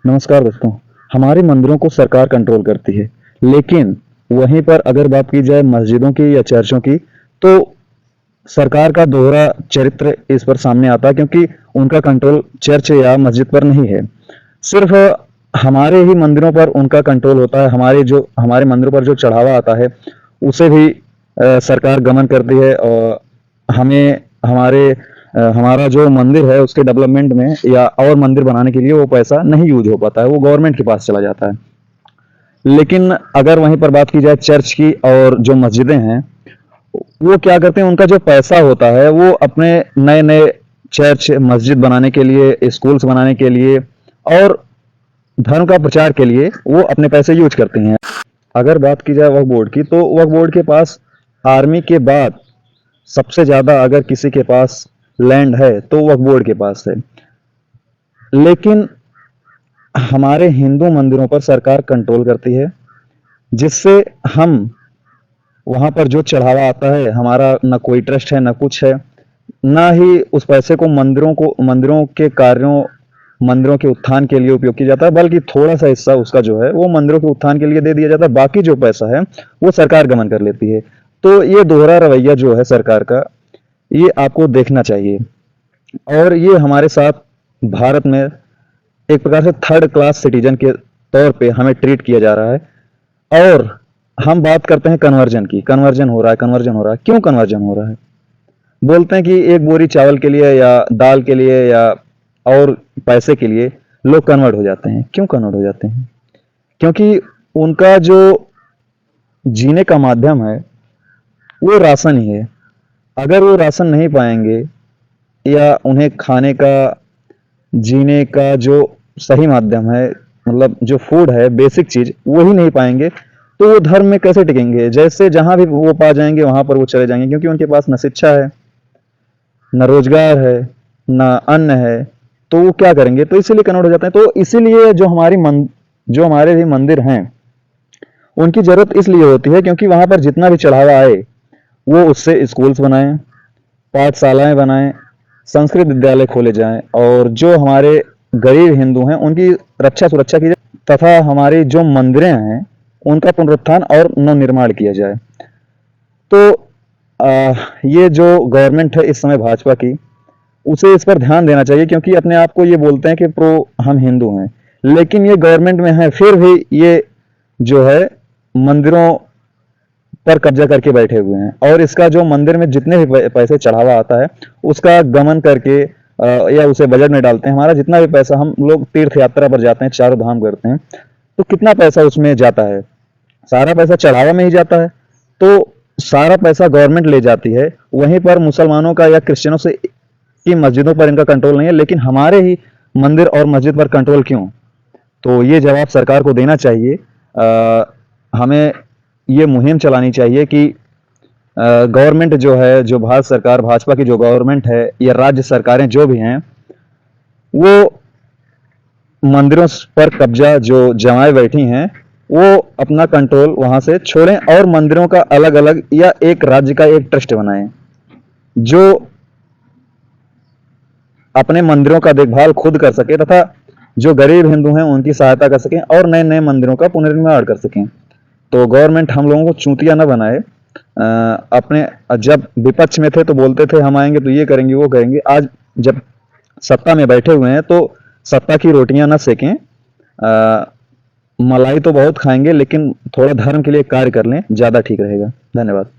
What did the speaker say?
नमस्कार दोस्तों। हमारे मंदिरों को सरकार कंट्रोल करती है, लेकिन वहीं पर अगर बात की जाए मस्जिदों की या चर्चों की, तो सरकार का दोहरा चरित्र इस पर सामने आता है क्योंकि उनका कंट्रोल चर्च या मस्जिद पर नहीं है। सिर्फ हमारे ही मंदिरों पर उनका कंट्रोल होता है। हमारे मंदिरों पर जो चढ़ावा आता है, उसे भी सरकार गमन करती है और हमें हमारा जो मंदिर है उसके डेवलपमेंट में या और मंदिर बनाने के लिए वो पैसा नहीं यूज हो पाता है, वो गवर्नमेंट के पास चला जाता है। लेकिन अगर वहीं पर बात की जाए चर्च की और जो मस्जिदें हैं, वो क्या करते हैं, उनका जो पैसा होता है वो अपने नए नए चर्च मस्जिद बनाने के लिए, स्कूल्स बनाने के लिए और धर्म का प्रचार के लिए वो अपने पैसे यूज करते हैं। अगर बात की जाए वक्फ बोर्ड की, तो वक्फ बोर्ड के पास आर्मी के बाद सबसे ज्यादा अगर किसी के पास लैंड है तो वक्फ बोर्ड के पास है। लेकिन हमारे हिंदू मंदिरों पर सरकार कंट्रोल करती है, जिससे हम वहां पर जो चढ़ावा आता है, हमारा ना कोई ट्रस्ट है ना कुछ है, ना ही उस पैसे को मंदिरों के कार्यों, मंदिरों के उत्थान के लिए उपयोग किया जाता है, बल्कि थोड़ा सा हिस्सा उसका जो है वो मंदिरों के उत्थान के लिए दे दिया जाता है। बाकी जो पैसा है वो सरकार गमन कर लेती है। तो ये दोहरा रवैया जो है सरकार का, ये आपको देखना चाहिए। और ये हमारे साथ भारत में एक प्रकार से थर्ड क्लास सिटीजन के तौर पे हमें ट्रीट किया जा रहा है। और हम बात करते हैं कन्वर्जन की, कन्वर्जन हो रहा है, कन्वर्जन हो रहा है। क्यों कन्वर्जन हो रहा है? बोलते हैं कि एक बोरी चावल के लिए या दाल के लिए या और पैसे के लिए लोग कन्वर्ट हो जाते हैं। क्यों कन्वर्ट हो जाते हैं? क्योंकि उनका जो जीने का माध्यम है वो राशन ही है। अगर वो राशन नहीं पाएंगे या उन्हें खाने का, जीने का जो सही माध्यम है, मतलब जो फूड है, बेसिक चीज वही नहीं पाएंगे, तो वो धर्म में कैसे टिकेंगे? जैसे जहां भी वो पा जाएंगे वहां पर वो चले जाएंगे, क्योंकि उनके पास न शिक्षा है, न रोजगार है, न अन्न है। तो वो क्या करेंगे? तो इसीलिए कन्वर्ट हो जाते हैं। तो इसीलिए जो हमारे भी मंदिर हैं, उनकी जरूरत इसलिए होती है क्योंकि वहां पर जितना भी चढ़ावा आए वो उससे स्कूल्स बनाएं, पाठशालाएं बनाएं, संस्कृत विद्यालय खोले जाएं और जो हमारे गरीब हिंदू हैं उनकी रक्षा सुरक्षा की जाए, तथा हमारी जो मंदिरें हैं उनका पुनरुत्थान और नवनिर्माण किया जाए। तो ये जो गवर्नमेंट है इस समय भाजपा की, उसे इस पर ध्यान देना चाहिए, क्योंकि अपने आप को ये बोलते हैं कि प्रो हम हिंदू हैं, लेकिन ये गवर्नमेंट में है, फिर भी ये जो है मंदिरों पर कब्जा करके बैठे हुए हैं। और इसका जो मंदिर में जितने भी पैसे चढ़ावा आता है उसका गमन करके या उसे बजट में डालते हैं। हमारा जितना भी पैसा, हम लोग तीर्थ यात्रा पर जाते हैं, चारों धाम करते हैं, तो कितना पैसा उसमें जाता है? सारा पैसा चढ़ावा में ही जाता है। तो सारा पैसा गवर्नमेंट ले जाती है। वहीं पर मुसलमानों का या क्रिश्चियनों से की मस्जिदों पर इनका कंट्रोल नहीं है, लेकिन हमारे ही मंदिर और मस्जिद पर कंट्रोल क्यों? तो ये जवाब सरकार को देना चाहिए। हमें ये मुहिम चलानी चाहिए कि गवर्नमेंट जो है, जो भारत सरकार, भाजपा की जो गवर्नमेंट है या राज्य सरकारें जो भी हैं, वो मंदिरों पर कब्जा जो जमाए बैठी हैं, वो अपना कंट्रोल वहां से छोड़ें और मंदिरों का अलग अलग या एक राज्य का एक ट्रस्ट बनाएं, जो अपने मंदिरों का देखभाल खुद कर सके तथा जो गरीब हिंदू हैं उनकी सहायता कर सकें और नए नए मंदिरों का पुनर्निर्माण कर सकें। तो गवर्नमेंट हम लोगों को चूतिया न बनाए। अपने जब विपक्ष में थे तो बोलते थे हम आएंगे तो ये करेंगे वो करेंगे, आज जब सत्ता में बैठे हुए हैं तो सत्ता की रोटियां न सेकें। मलाई तो बहुत खाएंगे, लेकिन थोड़ा धर्म के लिए कार्य कर लें, ज्यादा ठीक रहेगा। धन्यवाद।